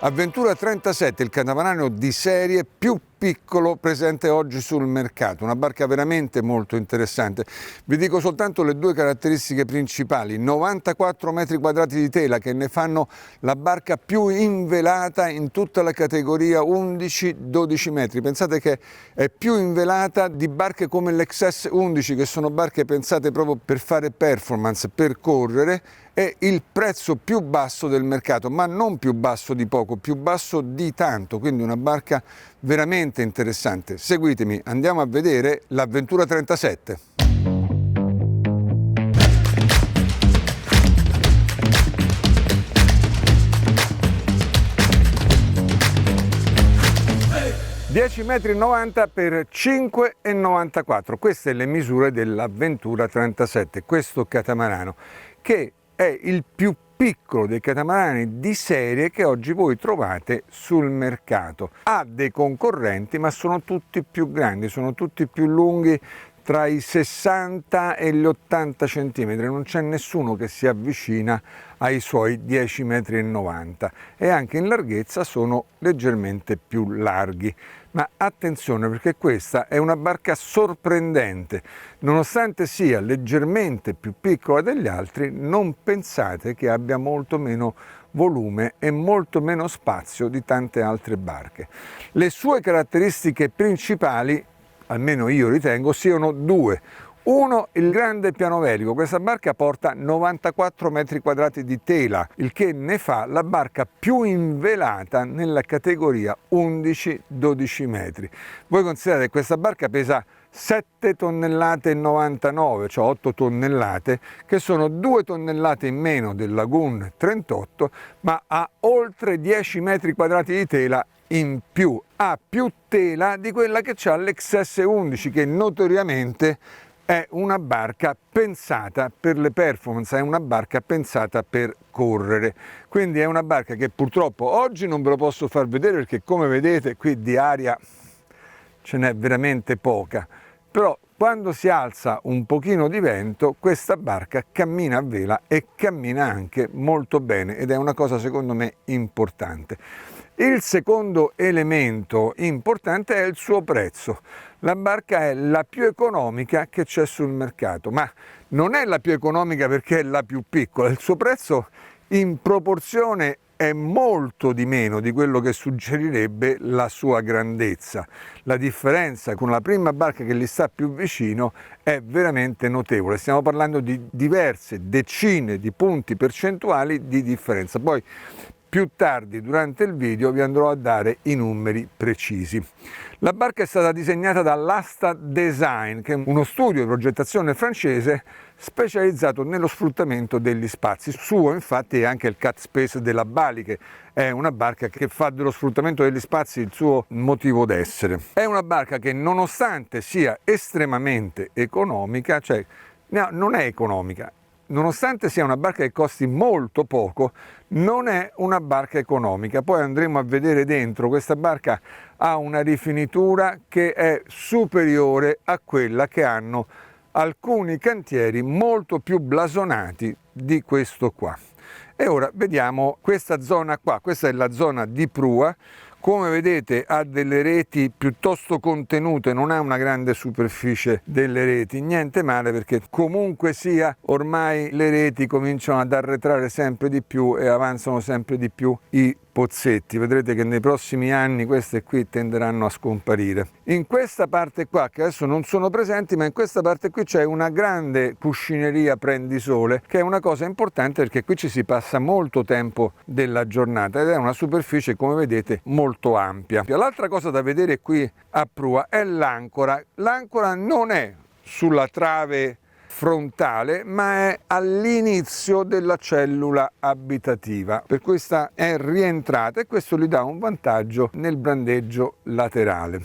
Avventura 37, il catamarano di serie più piccolo presente oggi sul mercato, una barca veramente molto interessante. Vi dico soltanto le due caratteristiche principali: 94 metri quadrati di tela, che ne fanno la barca più invelata in tutta la categoria 11-12 metri. Pensate che è più invelata di barche come l'XS 11, che sono barche pensate proprio per fare performance, per correre. È il prezzo più basso del mercato, ma non più basso di poco, più basso di tanto, quindi una barca veramente interessante. Seguitemi, andiamo a vedere l'Avventura 37. (10,90 m per 5,94 m). Queste le misure dell'Avventura 37, questo catamarano, che è il più piccolo dei catamarani di serie che oggi voi trovate sul mercato. Ha dei concorrenti, ma sono tutti più grandi, sono tutti più lunghi, tra i 60 e gli 80 cm, non c'è nessuno che si avvicina ai suoi 10,90 m e anche in larghezza sono leggermente più larghi. Ma attenzione, perché questa è una barca sorprendente. Nonostante sia leggermente più piccola degli altri, non pensate che abbia molto meno volume e molto meno spazio di tante altre barche. Le sue caratteristiche principali, almeno io ritengo, siano due. Uno, il grande piano velico. Questa barca porta 94 metri quadrati di tela, il che ne fa la barca più invelata nella categoria 11-12 metri. Voi considerate che questa barca pesa 7 tonnellate e 99, cioè 8 tonnellate, che sono 2 tonnellate in meno del Lagoon 38, ma ha oltre 10 metri quadrati di tela in più. Ha più tela di quella che c'ha l'XS 11, che notoriamente è una barca pensata per le performance, è una barca pensata per correre. Quindi è una barca che purtroppo oggi non ve lo posso far vedere, perché come vedete qui di aria ce n'è veramente poca. Però quando si alza un pochino di vento, questa barca cammina a vela e cammina anche molto bene, ed è una cosa secondo me importante. Il secondo elemento importante è il suo prezzo. La barca è la più economica che c'è sul mercato, ma non è la più economica perché è la più piccola. Il suo prezzo in proporzione è molto di meno di quello che suggerirebbe la sua grandezza. La differenza con la prima barca che gli sta più vicino è veramente notevole. Stiamo parlando di diverse decine di punti percentuali di differenza. Poi più tardi durante il video vi andrò a dare i numeri precisi. La barca è stata disegnata dall'Asta Design, che è uno studio di progettazione francese specializzato nello sfruttamento degli spazi. Suo infatti è anche il cat space della Bali, che è una barca che fa dello sfruttamento degli spazi il suo motivo d'essere. È una barca che, nonostante sia estremamente economica, cioè non è economica, nonostante sia una barca che costi molto poco, non è una barca economica. Poi andremo a vedere dentro. Questa barca ha una rifinitura che è superiore a quella che hanno alcuni cantieri molto più blasonati di questo qua. E ora vediamo questa zona qua. Questa è la zona di prua. Come vedete ha delle reti piuttosto contenute, non ha una grande superficie delle reti, niente male, perché comunque sia ormai le reti cominciano ad arretrare sempre di più e avanzano sempre di più i pozzetti. Vedrete che nei prossimi anni queste qui tenderanno a scomparire. In questa parte qua, che adesso non sono presenti, ma in questa parte qui c'è una grande cuscineria prendisole, che è una cosa importante perché qui ci si passa molto tempo della giornata ed è una superficie, come vedete, molto ampia. L'altra cosa da vedere qui a prua è l'ancora. L'ancora non è sulla trave frontale, ma è all'inizio della cellula abitativa, per cui questa è rientrata e questo gli dà un vantaggio nel brandeggio laterale.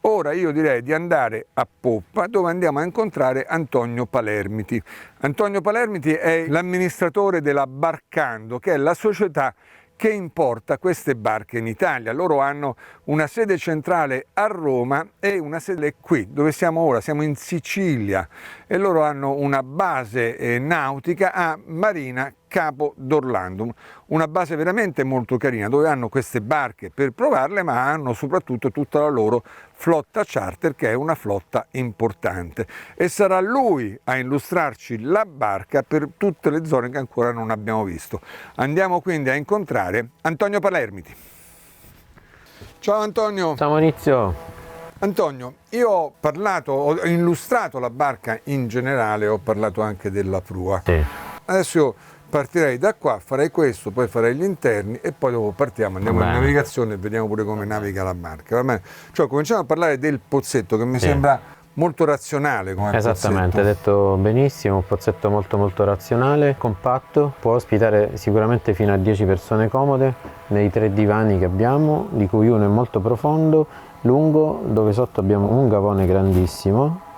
Ora io direi di andare a poppa, dove andiamo a incontrare Antonio Palermiti. Antonio Palermiti è l'amministratore della Barcando, che è la società che importa queste barche in Italia. Loro hanno una sede centrale a Roma e una sede qui, dove siamo ora, siamo in Sicilia, e loro hanno una base nautica a Marina Capo d'Orlando, una base veramente molto carina dove hanno queste barche per provarle, ma hanno soprattutto tutta la loro flotta charter, che è una flotta importante, e sarà lui a illustrarci la barca per tutte le zone che ancora non abbiamo visto. Andiamo quindi a incontrare Antonio Palermiti. Ciao Antonio. Ciao Maurizio. Antonio, io ho illustrato la barca in generale, ho parlato anche della prua. Sì. Adesso io partirei da qua, farei questo, poi farei gli interni e poi dopo partiamo, andiamo in navigazione e vediamo pure come naviga la barca. Va bene? Cioè cominciamo a parlare del pozzetto, che mi sembra molto razionale come Esattamente, hai pozzetto. detto benissimo, un pozzetto molto razionale, compatto, può ospitare sicuramente fino a 10 persone comode nei 3 divani che abbiamo, di cui uno è molto profondo, lungo, dove sotto abbiamo un gavone grandissimo.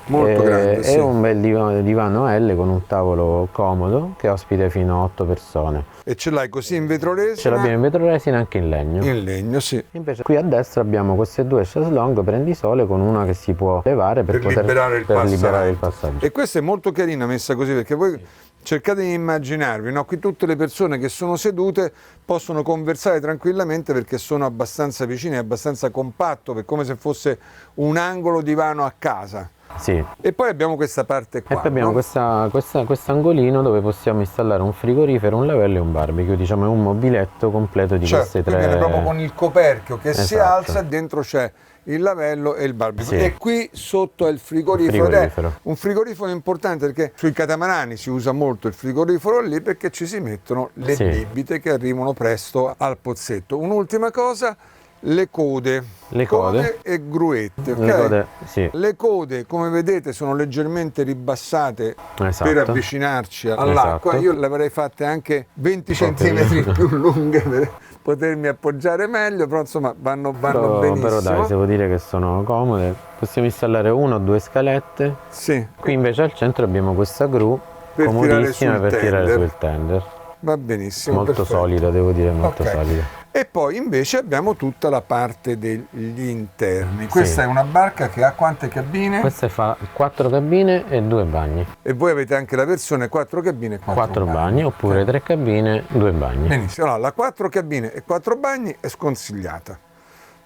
Molto grande, sì. E un bel divano L con un tavolo comodo che ospita fino a 8 persone. E ce l'hai così in vetroresina? Ce l'abbiamo in vetroresina, anche in legno. In legno, sì. Invece qui a destra abbiamo queste 2 chaise-longue prendisole con una che si può levare per liberare il passaggio. E questa è molto carina messa così, perché voi cercate di immaginarvi, no? Qui tutte le persone che sono sedute possono conversare tranquillamente perché sono abbastanza vicine, è abbastanza compatto, è come se fosse un angolo divano a casa. Sì. E poi abbiamo questa parte qua. E poi abbiamo no? quest'angolino dove possiamo installare un frigorifero, un lavello e un barbecue, diciamo è un mobiletto completo di queste 3. Viene proprio con il coperchio che si Esatto. alza e dentro c'è il lavello e il barbecue. Sì. E qui sotto è il frigorifero. Ed è un frigorifero importante perché sui catamarani si usa molto il frigorifero lì perché ci si mettono le bibite che arrivano presto al pozzetto. Un'ultima cosa, le code e gruette, okay? Le code, come vedete, sono leggermente ribassate esatto. per avvicinarci all'acqua. Esatto. Io le avrei fatte anche 20 centimetri più lunghe per potermi appoggiare meglio, però insomma vanno benissimo. Però dai, devo dire che sono comode. Possiamo installare 1 o 2 scalette. Sì. Qui invece al centro abbiamo questa gru comodissima per tirare sul tender. Va benissimo. Molto perfetto. solida, devo dire, molto solida. E poi invece abbiamo tutta la parte degli interni. Questa è una barca che ha quante cabine? Questa fa 4 cabine e 2 bagni. E voi avete anche la versione 4 cabine e 4 bagni, oppure 3 cabine, 2 bagni. Benissimo, allora la 4 cabine e 4 bagni è sconsigliata,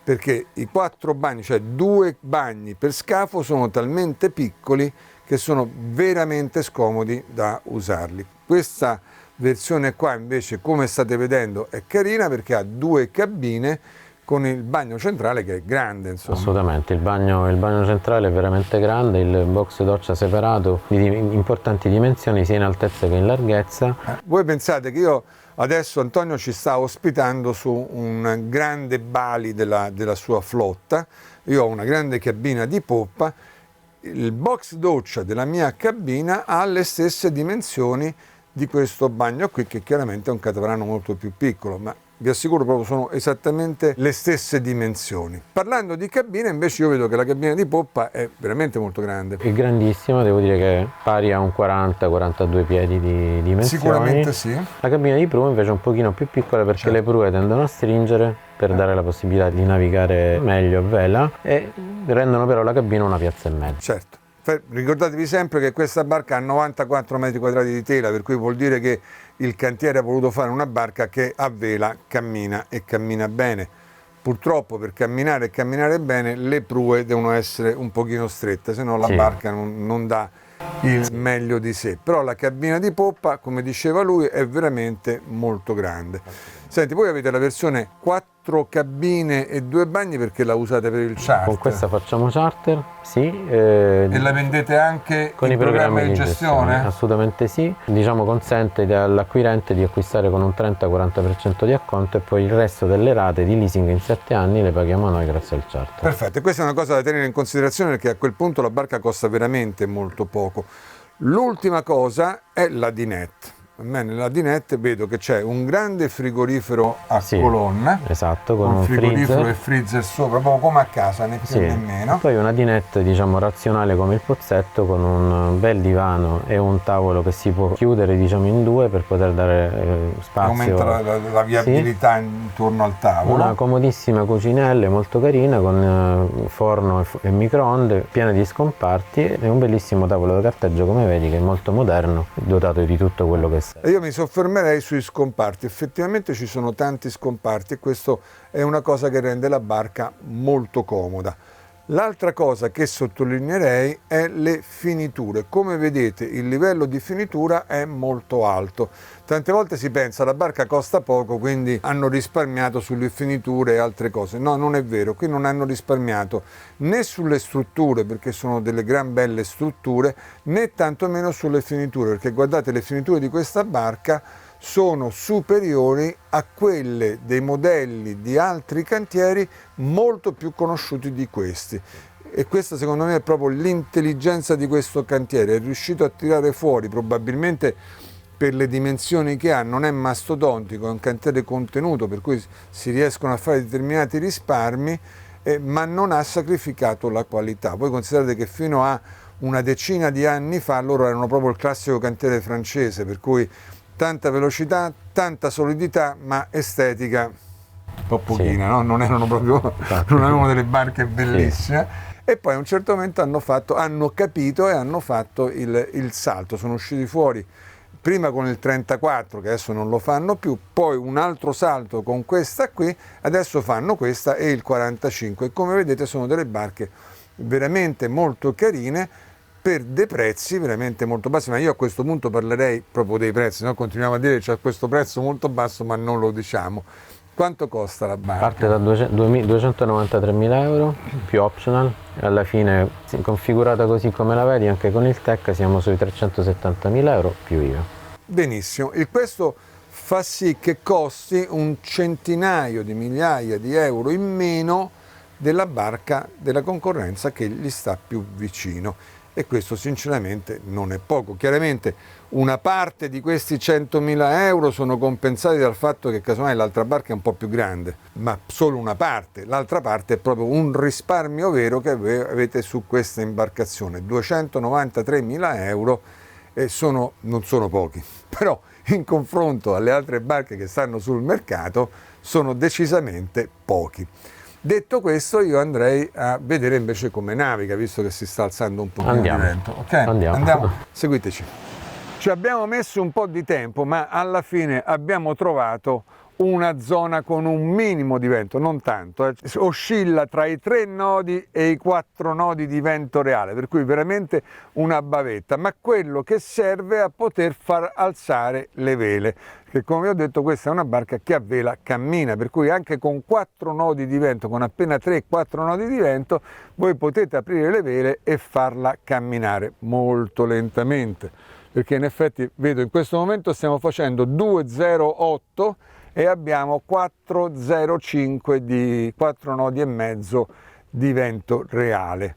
perché i 4 bagni, cioè 2 bagni per scafo, sono talmente piccoli che sono veramente scomodi da usarli. Questa versione qua invece, come state vedendo, è carina perché ha 2 cabine con il bagno centrale che è grande, insomma. Assolutamente, il bagno centrale è veramente grande, il box doccia separato di importanti dimensioni sia in altezza che in larghezza. Voi pensate che io adesso Antonio ci sta ospitando su un grande bali della sua flotta, io ho una grande cabina di poppa, il box doccia della mia cabina ha le stesse dimensioni di questo bagno qui, che chiaramente è un catamarano molto più piccolo, ma vi assicuro proprio sono esattamente le stesse dimensioni. Parlando di cabine invece io vedo che la cabina di poppa è veramente molto grande. È grandissima, devo dire che è pari a un 40-42 piedi di dimensioni. Sicuramente sì. La cabina di prua invece è un pochino più piccola perché le prue tendono a stringere per dare la possibilità di navigare meglio a vela e rendono però la cabina una piazza e mezzo. Certo. Ricordatevi sempre che questa barca ha 94 metri quadrati di tela, per cui vuol dire che il cantiere ha voluto fare una barca che a vela cammina e cammina bene. Purtroppo per camminare e camminare bene le prue devono essere un pochino strette, se no la barca non dà il meglio di sé. Però la cabina di poppa, come diceva lui, è veramente molto grande. Senti, voi avete la versione 4 cabine e 2 bagni perché la usate per il charter. Con questa facciamo charter, sì. E la vendete anche con in i programmi di gestione? Assolutamente sì. Diciamo consente all'acquirente di acquistare con un 30-40% di acconto e poi il resto delle rate di leasing in 7 anni le paghiamo noi grazie al charter. Perfetto, e questa è una cosa da tenere in considerazione perché a quel punto la barca costa veramente molto poco. L'ultima cosa è la dinette. Nella dinette vedo che c'è un grande frigorifero a colonna, esatto, con un frigorifero e freezer sopra, proprio come a casa, né più né meno. Poi una dinette, diciamo, razionale come il pozzetto, con un bel divano e un tavolo che si può chiudere, diciamo, in 2 per poter dare spazio. Aumenta la viabilità intorno al tavolo. Una comodissima cucinella molto carina con forno e microonde, piena di scomparti, e un bellissimo tavolo da carteggio, come vedi, che è molto moderno, dotato di tutto quello che E io mi soffermerei sui scomparti. Effettivamente ci sono tanti scomparti e questo è una cosa che rende la barca molto comoda. L'altra cosa che sottolineerei è le finiture. Come vedete il livello di finitura è molto alto. Tante volte si pensa la barca costa poco, quindi hanno risparmiato sulle finiture e altre cose. No, non è vero, qui non hanno risparmiato né sulle strutture, perché sono delle gran belle strutture, né tantomeno sulle finiture, perché guardate le finiture di questa barca sono superiori a quelle dei modelli di altri cantieri molto più conosciuti di questi. E questa secondo me è proprio l'intelligenza di questo cantiere, è riuscito a tirare fuori, probabilmente per le dimensioni che ha, non è mastodontico, è un cantiere contenuto per cui si riescono a fare determinati risparmi, ma non ha sacrificato la qualità. Voi considerate che fino a una decina di anni fa loro erano proprio il classico cantiere francese, per cui tanta velocità, tanta solidità, ma estetica un po' pochina, sì. No? Non erano proprio, non avevano delle barche bellissime. Sì. E poi a un certo momento hanno capito e hanno fatto il salto, sono usciti fuori prima con il 34, che adesso non lo fanno più, poi un altro salto con questa qui, adesso fanno questa e il 45. E come vedete sono delle barche veramente molto carine, per dei prezzi veramente molto bassi, ma io a questo punto parlerei proprio dei prezzi, no? Continuiamo a dire che c'è questo prezzo molto basso, ma non lo diciamo. Quanto costa la barca? Parte da 293.000 euro più optional, e alla fine configurata così come la vedi, anche con il TEC siamo sui 370.000 euro più IVA. Benissimo, e questo fa sì che costi un centinaio di migliaia di euro in meno della barca della concorrenza che gli sta più vicino. E questo sinceramente non è poco. Chiaramente una parte di questi 100.000 euro sono compensati dal fatto che casomai l'altra barca è un po' più grande, ma solo una parte. L'altra parte è proprio un risparmio vero che avete su questa imbarcazione. 293.000 euro non sono pochi, però in confronto alle altre barche che stanno sul mercato sono decisamente pochi. Detto questo, io andrei a vedere invece come naviga, visto che si sta alzando un pochino di vento. Okay? Andiamo, seguiteci. Ci abbiamo messo un po' di tempo, ma alla fine abbiamo trovato una zona con un minimo di vento, non tanto, oscilla tra i 3 nodi e i 4 nodi di vento reale, per cui veramente una bavetta, ma quello che serve a poter far alzare le vele, che come vi ho detto questa è una barca che a vela cammina, per cui anche con 4 nodi di vento, con appena 3-4 nodi di vento, voi potete aprire le vele e farla camminare molto lentamente, perché in effetti vedo in questo momento stiamo facendo 2,08 e abbiamo 4,05 di 4 nodi e mezzo di vento reale.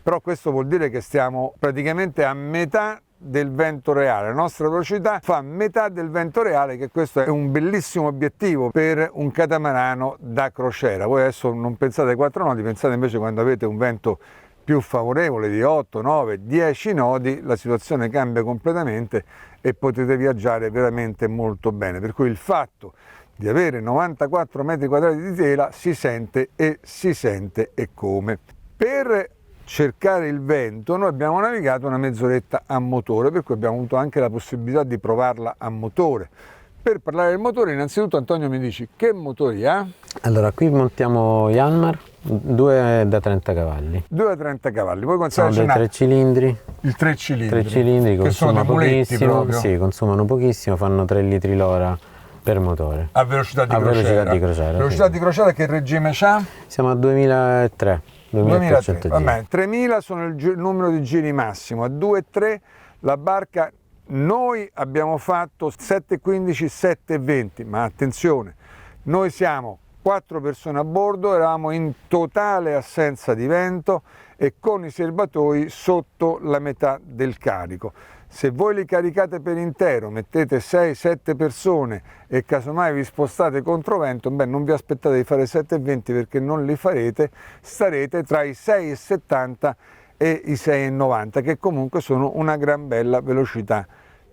Però questo vuol dire che stiamo praticamente a metà del vento reale, la nostra velocità fa metà del vento reale, che questo è un bellissimo obiettivo per un catamarano da crociera. Voi adesso non pensate ai 4 nodi, pensate invece quando avete un vento più favorevole di 8, 9, 10 nodi, la situazione cambia completamente e potete viaggiare veramente molto bene. Per cui il fatto di avere 94 metri quadrati di tela si sente e come. Per cercare il vento noi abbiamo navigato una mezz'oretta a motore, per cui abbiamo avuto anche la possibilità di provarla a motore. Per parlare del motore, innanzitutto Antonio mi dici che motori ha? Allora, qui montiamo Yanmar, 2 da 30 cavalli. 2 da 30 cavalli, poi sono dei 3 cilindri. Il 3 cilindri. 3 cilindri che sono pochissimo, sì, consumano pochissimo, fanno 3 litri l'ora per motore. A velocità di crociera. Velocità sì. di crociera che regime c'ha? Siamo a 2003. 2003. Vabbè, 3000 sono il numero di giri massimo, a 2,3 la barca noi abbiamo fatto 7,15, 7,20, ma attenzione, noi siamo 4 persone a bordo, eravamo in totale assenza di vento e con i serbatoi sotto la metà del carico. Se voi li caricate per intero, mettete 6-7 persone e casomai vi spostate contro vento, beh, non vi aspettate di fare 7,20 perché non li farete, starete tra i 6,70 e i 6,90, che comunque sono una gran bella velocità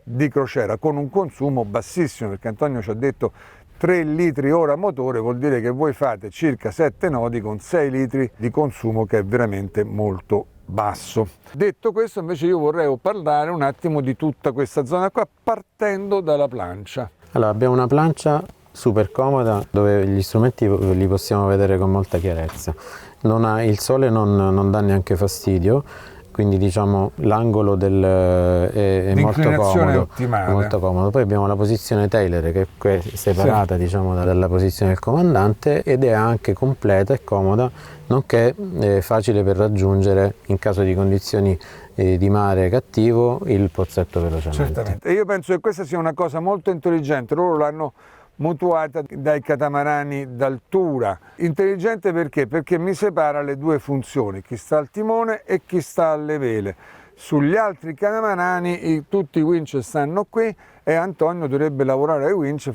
di crociera, con un consumo bassissimo, perché Antonio ci ha detto 3 litri ora motore, vuol dire che voi fate circa 7 nodi con 6 litri di consumo, che è veramente molto basso. Detto questo, invece, io vorrei parlare un attimo di tutta questa zona qua, partendo dalla plancia. Allora, abbiamo una plancia super comoda dove gli strumenti li possiamo vedere con molta chiarezza. Il sole non dà neanche fastidio, quindi diciamo l'angolo è molto comodo, ottimale. molto comodo. Poi abbiamo la posizione Taylor che è separata, sì, diciamo, dalla posizione del comandante, ed è anche completa e comoda, nonché facile per raggiungere, in caso di condizioni di mare cattivo, il pozzetto velocemente. Certamente, e io penso che questa sia una cosa molto intelligente, loro l'hanno mutuata dai catamarani d'altura. Intelligente perché? Perché mi separa le due funzioni, chi sta al timone e chi sta alle vele. Sugli altri catamarani tutti i winch stanno qui e Antonio dovrebbe lavorare ai winch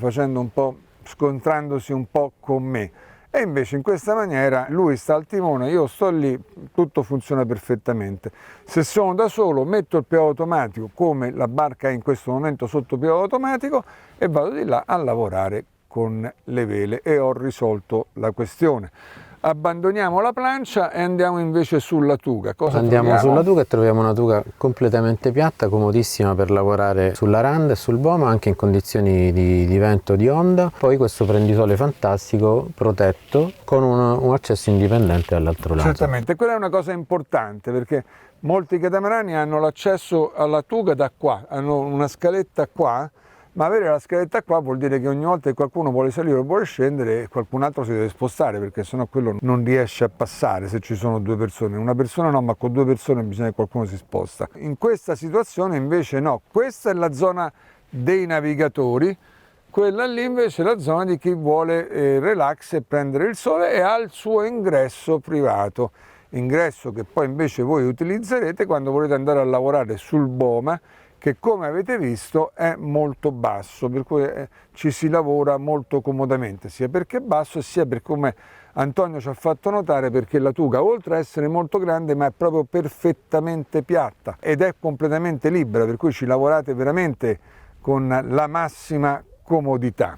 scontrandosi un po' con me. E invece in questa maniera lui sta al timone, io sto lì, tutto funziona perfettamente. Se sono da solo metto il pilota automatico, come la barca è in questo momento sotto pilota automatico, e vado di là a lavorare con le vele e ho risolto la questione. Abbandoniamo la plancia e andiamo invece sulla tuga. Andiamo sulla tuga e troviamo una tuga completamente piatta, comodissima per lavorare sulla randa e sul bow, anche in condizioni di vento o di onda. Poi questo prendisole fantastico, protetto, con un accesso indipendente dall'altro lato. Certamente, quella è una cosa importante, perché molti catamarani hanno l'accesso alla tuga da qua, hanno una scaletta qua, ma avere la scaletta qua vuol dire che ogni volta che qualcuno vuole salire o vuole scendere, qualcun altro si deve spostare, perché sennò quello non riesce a passare se ci sono due persone. Una persona no, ma con due persone bisogna che qualcuno si sposta. In questa situazione invece no, questa è la zona dei navigatori, quella lì invece è la zona di chi vuole relax e prendere il sole e ha il suo ingresso privato, ingresso che poi invece voi utilizzerete quando volete andare a lavorare sul boma, che come avete visto è molto basso, per cui ci si lavora molto comodamente, sia perché è basso sia per come Antonio ci ha fatto notare, perché la tuga, oltre a essere molto grande, ma è proprio perfettamente piatta ed è completamente libera, per cui ci lavorate veramente con la massima comodità.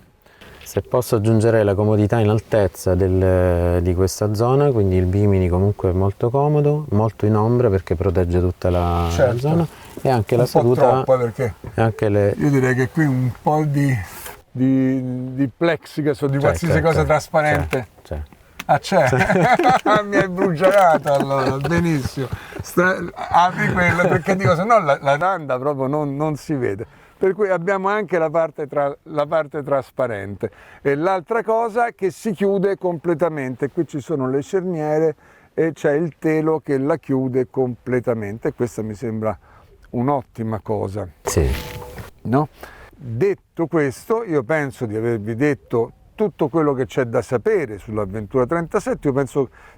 Se posso aggiungerei la comodità in altezza di questa zona, quindi il bimini comunque è molto comodo, molto in ombra perché protegge tutta la zona, e anche la seduta. Perché io direi che qui un po' di plexiglass o di qualsiasi cosa trasparente. C'è. Ah, c'è? Mi hai bruciato allora, benissimo. Apri quello, perché dico, se no la randa proprio non si vede. Per cui abbiamo anche la parte trasparente. E l'altra cosa che si chiude completamente, qui ci sono le cerniere e c'è il telo che la chiude completamente, e questa mi sembra un'ottima cosa. Sì. No? Detto questo, io penso di avervi detto tutto quello che c'è da sapere sull'Avventura 37,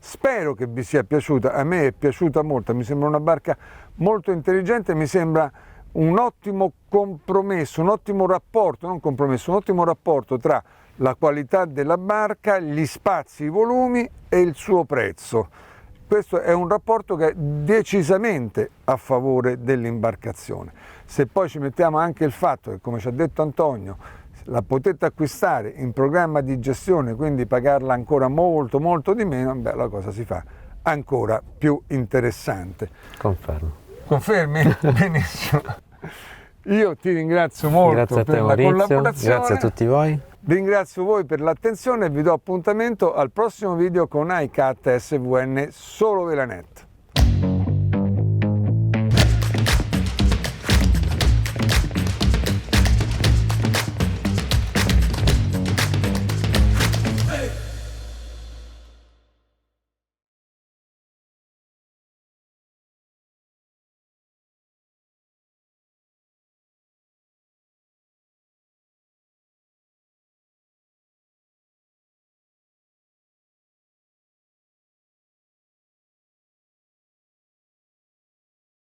spero che vi sia piaciuta, a me è piaciuta molto, mi sembra una barca molto intelligente, mi sembra un ottimo compromesso, un ottimo rapporto, non compromesso, un ottimo rapporto tra la qualità della barca, gli spazi, i volumi e il suo prezzo. Questo è un rapporto che è decisamente a favore dell'imbarcazione. Se poi ci mettiamo anche il fatto che, come ci ha detto Antonio, la potete acquistare in programma di gestione, quindi pagarla ancora molto molto di meno, beh, la cosa si fa ancora più interessante. Confermo. Confermi? Benissimo. Io ti ringrazio molto per la collaborazione. Grazie a tutti voi. Ringrazio voi per l'attenzione e vi do appuntamento al prossimo video con iCat SVN Solo Velanet.